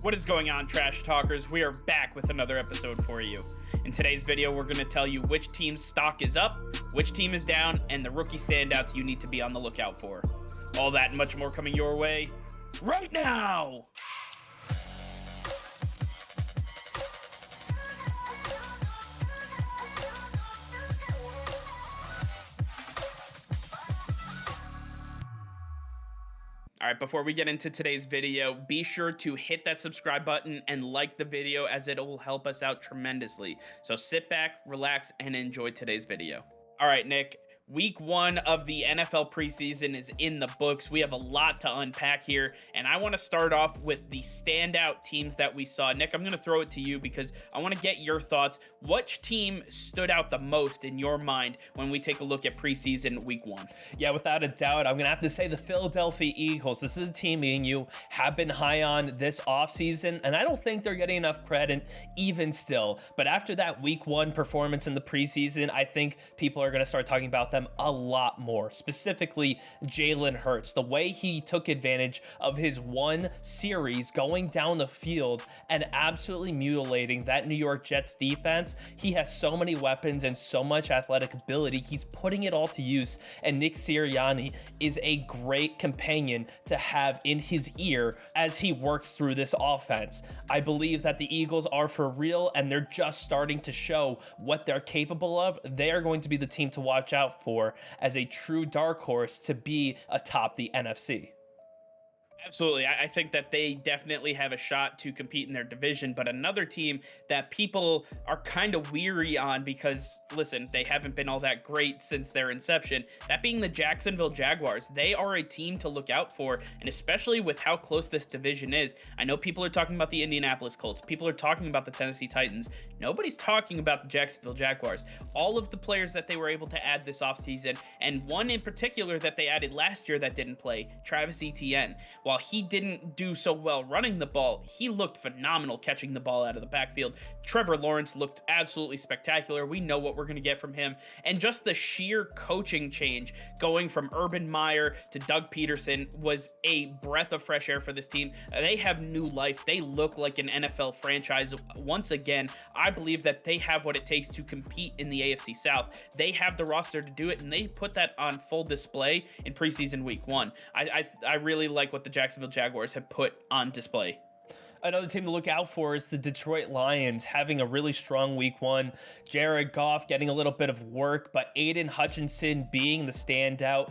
What is going on, Trash Talkers? We are back with another episode for you. In today's video, we're going to tell you which team's stock is up, which team is down, and the rookie standouts you need to be on the lookout for. All that and much more coming your way right now! All right, before we get into today's video, be sure to hit that subscribe button and like the video as it will help us out tremendously. So sit back, relax, and enjoy today's video. All right, Nick. Week 1 of the NFL preseason is in the books. We have a lot to unpack here, and I want to start off with the standout teams that we saw. Nick, I'm going to throw it to you because I want to get your thoughts. Which team stood out the most in your mind when we take a look at preseason week 1? Yeah, without a doubt, I'm going to have to say the Philadelphia Eagles. This is a team me and you have been high on this offseason, and I don't think they're getting enough credit even still. But after that week 1 performance in the preseason, I think people are going to start talking about them a lot more, specifically Jalen Hurts. The way he took advantage of his one series going down the field and absolutely mutilating that New York Jets defense. He has so many weapons and so much athletic ability. He's putting it all to use, and Nick Sirianni is a great companion to have in his ear as he works through this offense. I believe that the Eagles are for real, and they're just starting to show what they're capable of. They are going to be the team to watch out for as a true dark horse to be atop the NFC. Absolutely. I think that they definitely have a shot to compete in their division, but another team that people are kind of weary on because, listen, they haven't been all that great since their inception, that being the Jacksonville Jaguars. They are a team to look out for, and especially with how close this division is. I know people are talking about the Indianapolis Colts. People are talking about the Tennessee Titans. Nobody's talking about the Jacksonville Jaguars. All of the players that they were able to add this offseason, and one in particular that they added last year that didn't play, Travis Etienne. While he didn't do so well running the ball, he looked phenomenal catching the ball out of the backfield. Trevor Lawrence looked absolutely spectacular. We know what we're going to get from him. And just the sheer coaching change going from Urban Meyer to Doug Peterson was a breath of fresh air for this team. They have new life. They look like an NFL franchise. Once again, I believe that they have what it takes to compete in the AFC South. They have the roster to do it, and they put that on full display in preseason week 1. I really like what the Jacksonville Jaguars have put on display. Another team to look out for is the Detroit Lions, having a really strong week 1. Jared Goff getting a little bit of work, but Aiden Hutchinson being the standout.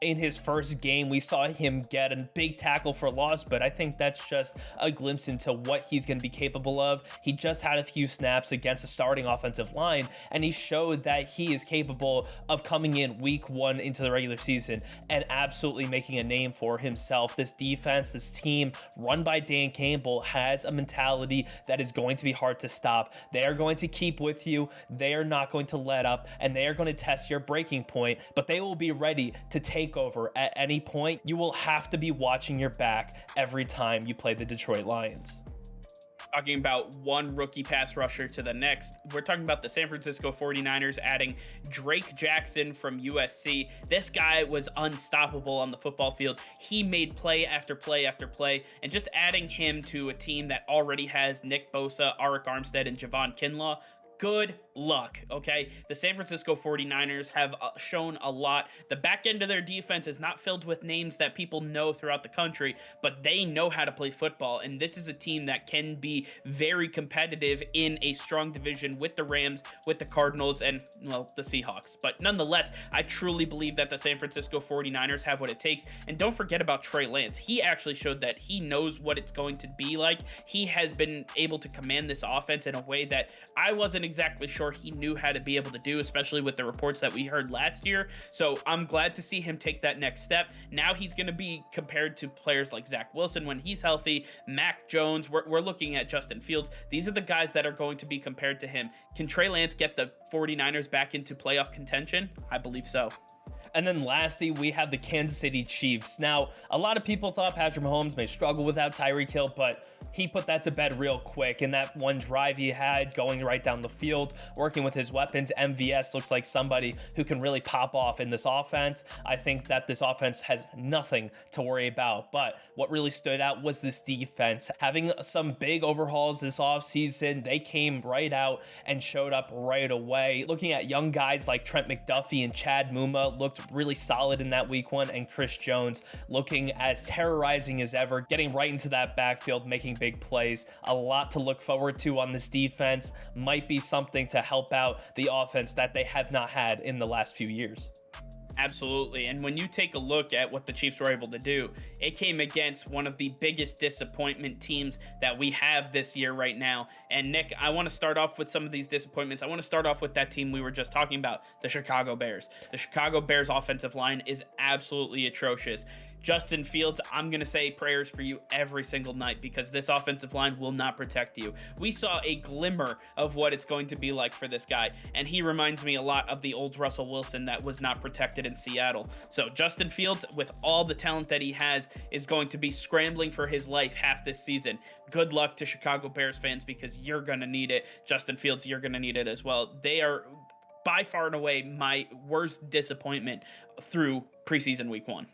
In his first game, we saw him get a big tackle for loss, but I think that's just a glimpse into what he's going to be capable of. He just had a few snaps against a starting offensive line, and he showed that he is capable of coming in week 1 into the regular season and absolutely making a name for himself. This defense, this team run by Dan Campbell has a mentality that is going to be hard to stop. They are going to keep with you. They are not going to let up, and they are going to test your breaking point, but they will be ready to take over at any point. You will have to be watching your back every time you play the Detroit Lions. Talking about one rookie pass rusher to the next, we're talking about the San Francisco 49ers adding Drake Jackson from USC. This guy was unstoppable on the football field. He made play after play after play, and just adding him to a team that already has Nick Bosa, Arik Armstead, and Javon Kinlaw, good luck, okay? The San Francisco 49ers have shown a lot. The back end of their defense is not filled with names that people know throughout the country, but they know how to play football, and this is a team that can be very competitive in a strong division with the Rams, with the Cardinals, and, well, the Seahawks. But nonetheless, I truly believe that the San Francisco 49ers have what it takes, and don't forget about Trey Lance. He actually showed that he knows what it's going to be like. He has been able to command this offense in a way that I wasn't exactly sure he knew how to be able to do, especially with the reports that we heard last year. So I'm glad to see him take that next step. Now he's going to be compared to players like Zach Wilson when he's healthy, Mac Jones. We're looking at Justin Fields. These are the guys that are going to be compared to him. Can Trey Lance get the 49ers back into playoff contention? I believe so. And then lastly, we have the Kansas City Chiefs. Now, a lot of people thought Patrick Mahomes may struggle without Tyreek Hill, but he put that to bed real quick in that one drive he had going right down the field, working with his weapons. MVS looks like somebody who can really pop off in this offense. I think that this offense has nothing to worry about, but what really stood out was this defense. Having some big overhauls this offseason, they came right out and showed up right away. Looking at young guys like Trent McDuffie and Chad Muma looked really solid in that week 1, and Chris Jones looking as terrorizing as ever, getting right into that backfield, making big plays. A lot to look forward to on this defense. Might be something to help out the offense that they have not had in the last few years. Absolutely. And when you take a look at what the Chiefs were able to do, it came against one of the biggest disappointment teams that we have this year right now. And Nick, I want to start off with some of these disappointments. I want to start off with that team we were just talking about, the Chicago Bears. The Chicago Bears offensive line is absolutely atrocious. Justin Fields, I'm going to say prayers for you every single night because this offensive line will not protect you. We saw a glimmer of what it's going to be like for this guy, and he reminds me a lot of the old Russell Wilson that was not protected in Seattle. So Justin Fields, with all the talent that he has, is going to be scrambling for his life half this season. Good luck to Chicago Bears fans because you're going to need it. Justin Fields, you're going to need it as well. They are by far and away my worst disappointment through preseason week 1.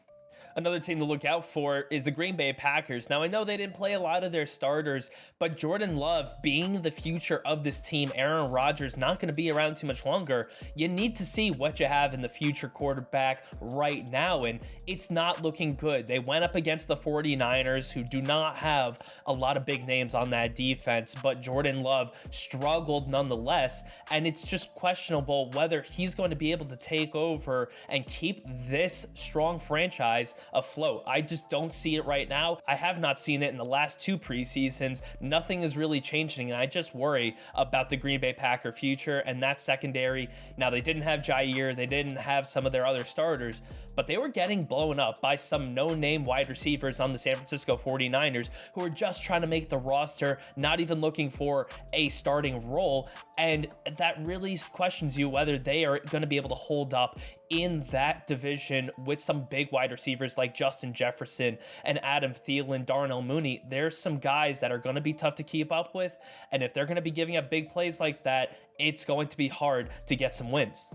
Another team to look out for is the Green Bay Packers. Now, I know they didn't play a lot of their starters, but Jordan Love being the future of this team, Aaron Rodgers not going to be around too much longer. You need to see what you have in the future quarterback right now, and it's not looking good. They went up against the 49ers, who do not have a lot of big names on that defense, but Jordan Love struggled nonetheless, and it's just questionable whether he's going to be able to take over and keep this strong franchise afloat. I just don't see it right now. I have not seen it in the last 2 preseasons. Nothing is really changing, and I just worry about the Green Bay Packer future and that secondary. Now, they didn't have Jair, they didn't have some of their other starters, but they were getting blown up by some no-name wide receivers on the San Francisco 49ers who are just trying to make the roster, not even looking for a starting role, and that really questions you whether they are going to be able to hold up in that division with some big wide receivers like Justin Jefferson and Adam Thielen, Darnell Mooney. There's some guys that are going to be tough to keep up with, and if they're going to be giving up big plays like that, it's going to be hard to get some wins.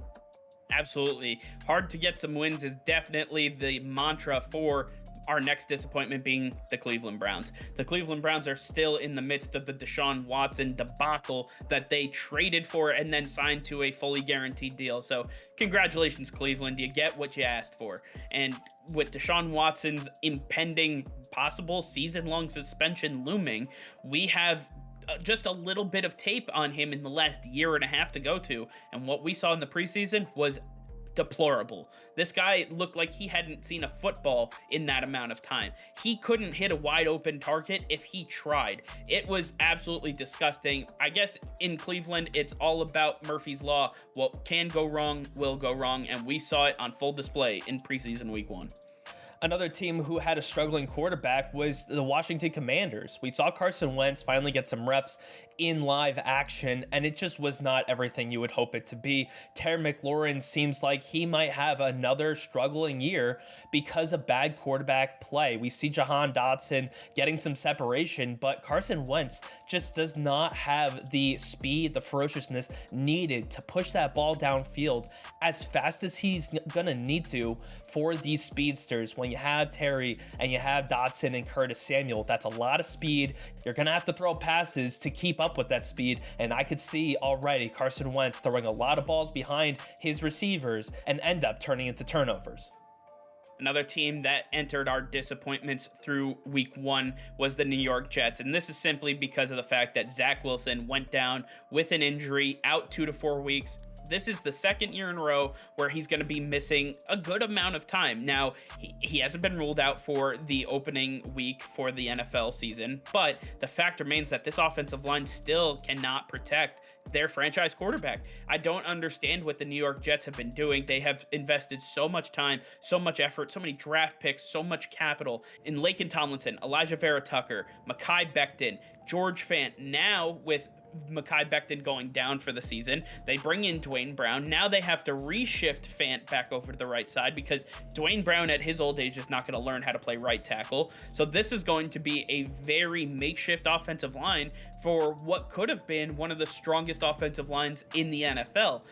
Absolutely. Hard to get some wins is definitely the mantra for our next disappointment being the Cleveland Browns. The Cleveland Browns are still in the midst of the Deshaun Watson debacle that they traded for and then signed to a fully guaranteed deal. So congratulations, Cleveland. You get what you asked for. And with Deshaun Watson's impending possible season-long suspension looming, we have just a little bit of tape on him in the last year and a half to go to, and what we saw in the preseason was deplorable. This guy looked like he hadn't seen a football in that amount of time. He couldn't hit a wide open target if he tried. It was absolutely disgusting. I guess in Cleveland, it's all about Murphy's Law. What can go wrong will go wrong, and we saw it on full display in preseason week 1. Another team who had a struggling quarterback was the Washington Commanders. We saw Carson Wentz finally get some reps in live action, and it just was not everything you would hope it to be. Terry McLaurin seems like he might have another struggling year because of bad quarterback play. We see Jahan Dotson getting some separation, but Carson Wentz just does not have the speed, the ferociousness needed to push that ball downfield as fast as he's gonna need to for these speedsters. When you have Terry and you have Dotson and Curtis Samuel, that's a lot of speed. You're gonna have to throw passes to keep up with that speed, and I could see already Carson Wentz throwing a lot of balls behind his receivers and end up turning into turnovers. Another team that entered our disappointments through week 1 was the New York Jets. And this is simply because of the fact that Zach Wilson went down with an injury, out 2 to 4 weeks. This is the second year in a row where he's going to be missing a good amount of time. Now, he hasn't been ruled out for the opening week for the NFL season, but the fact remains that this offensive line still cannot protect their franchise quarterback. I don't understand what the New York Jets have been doing. They have invested so much time, so much effort, so many draft picks, so much capital in Laken Tomlinson, Elijah Vera Tucker, Mekhi Becton, George Fant, now with Mekhi Becton going down for the season. They bring in Dwayne Brown. Now they have to reshift Fant back over to the right side because Dwayne Brown at his old age is not going to learn how to play right tackle. So this is going to be a very makeshift offensive line for what could have been one of the strongest offensive lines in the NFL.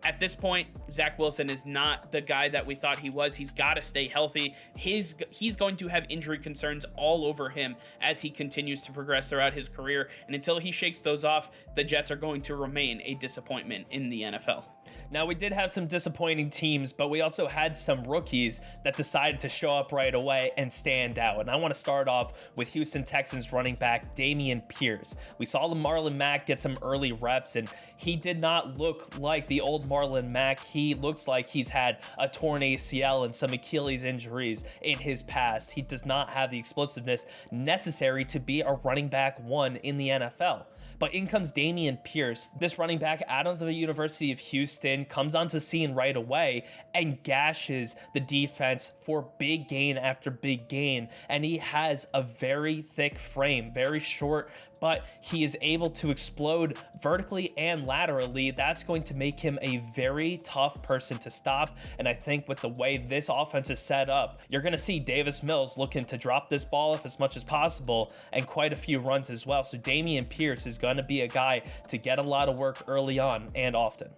At this point, Zach Wilson is not the guy that we thought he was. He's got to stay healthy. He's going to have injury concerns all over him as he continues to progress throughout his career. And until he shakes those off, the Jets are going to remain a disappointment in the NFL. Now, we did have some disappointing teams, but we also had some rookies that decided to show up right away and stand out. And I want to start off with Houston Texans running back Dameon Pierce. We saw the Marlon Mack get some early reps, and he did not look like the old Marlon Mack. He looks like he's had a torn ACL and some Achilles injuries in his past. He does not have the explosiveness necessary to be a running back one in the NFL. But in comes Dameon Pierce, this running back out of the University of Houston, comes onto scene right away and gashes the defense for big gain after big gain. And he has a very thick frame, very short, but he is able to explode vertically and laterally. That's going to make him a very tough person to stop. And I think with the way this offense is set up, you're going to see Davis Mills looking to drop this ball off as much as possible and quite a few runs as well. So Dameon Pierce is going to be a guy to get a lot of work early on and often.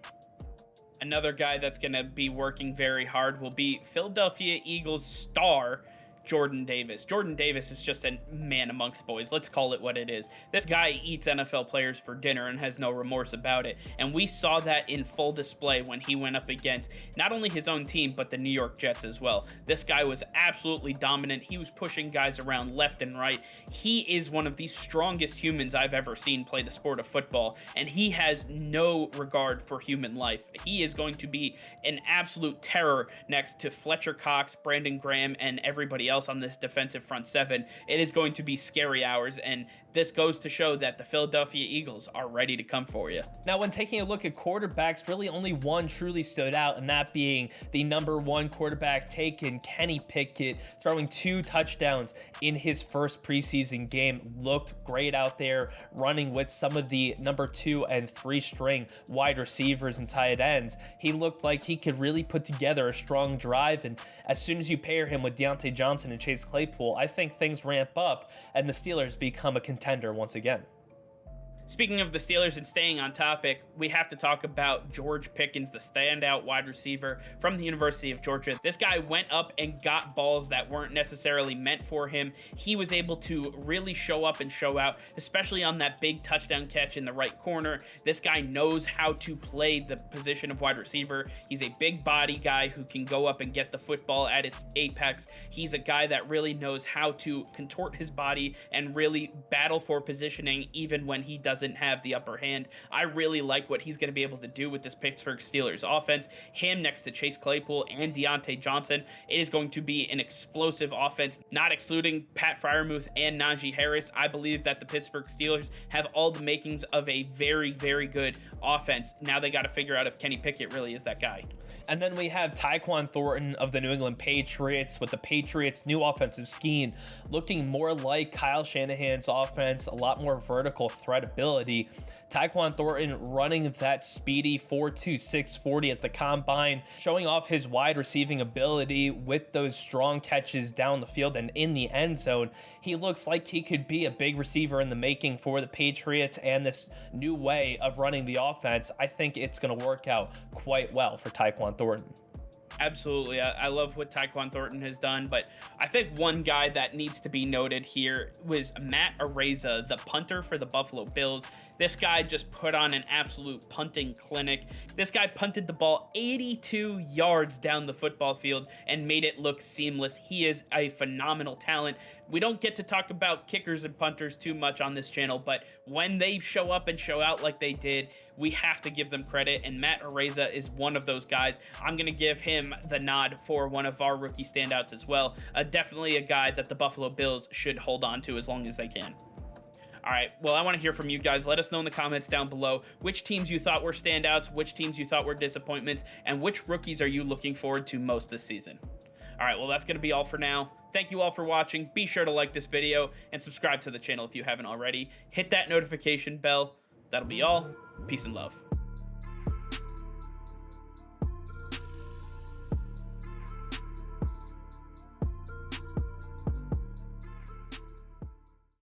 Another guy that's going to be working very hard will be Philadelphia Eagles star Jordan Davis. Jordan Davis is just a man amongst boys. Let's call it what it is. This guy eats NFL players for dinner and has no remorse about it. And we saw that in full display when he went up against not only his own team, but the New York Jets as well. This guy was absolutely dominant. He was pushing guys around left and right. He is one of the strongest humans I've ever seen play the sport of football, and he has no regard for human life. He is going to be an absolute terror next to Fletcher Cox, Brandon Graham, and everybody else on this defensive front seven. It is going to be scary hours, and this goes to show that the Philadelphia Eagles are ready to come for you. Now, when taking a look at quarterbacks, really only one truly stood out, and that being the #1 quarterback taken, Kenny Pickett, throwing 2 touchdowns in his first preseason game. Looked great out there, running with some of the #2 and 3 string wide receivers and tight ends. He looked like he could really put together a strong drive, and as soon as you pair him with Deontay Johnson and Chase Claypool, I think things ramp up and the Steelers become a contender once again. Speaking of the Steelers and staying on topic, we have to talk about George Pickens, the standout wide receiver from the University of Georgia. This guy went up and got balls that weren't necessarily meant for him. He was able to really show up and show out, especially on that big touchdown catch in the right corner. This guy knows how to play the position of wide receiver. He's a big body guy who can go up and get the football at its apex. He's a guy that really knows how to contort his body and really battle for positioning even when he doesn't have the upper hand. I really like what he's going to be able to do with this Pittsburgh Steelers offense. Him next to Chase Claypool and Deontay Johnson, it is going to be an explosive offense, not excluding Pat Freiermuth and Najee Harris. I believe that the Pittsburgh Steelers have all the makings of a very, very good offense. Now they got to figure out if Kenny Pickett really is that guy. And then we have Tyquan Thornton of the New England Patriots, with the Patriots' new offensive scheme looking more like Kyle Shanahan's offense, a lot more vertical threat ability. Tyquan Thornton running that speedy 4.26 40 at the combine, showing off his wide receiving ability with those strong catches down the field and in the end zone. He looks like he could be a big receiver in the making for the Patriots and this new way of running the offense. I think it's going to work out quite well for Tyquan Thornton. Absolutely. I love what Tyquan Thornton has done, but I think one guy that needs to be noted here was Matt Araiza, the punter for the Buffalo Bills. This guy just put on an absolute punting clinic. This guy punted the ball 82 yards down the football field and made it look seamless. He is a phenomenal talent. We don't get to talk about kickers and punters too much on this channel, but when they show up and show out like they did, we have to give them credit, and Matt Araiza is one of those guys. I'm going to give him the nod for one of our rookie standouts as well. Definitely a guy that the Buffalo Bills should hold on to as long as they can. All right, well, I want to hear from you guys. Let us know in the comments down below which teams you thought were standouts, which teams you thought were disappointments, and which rookies are you looking forward to most this season. All right, well, that's going to be all for now. Thank you all for watching. Be sure to like this video and subscribe to the channel if you haven't already. Hit that notification bell. That'll be all. Peace and love.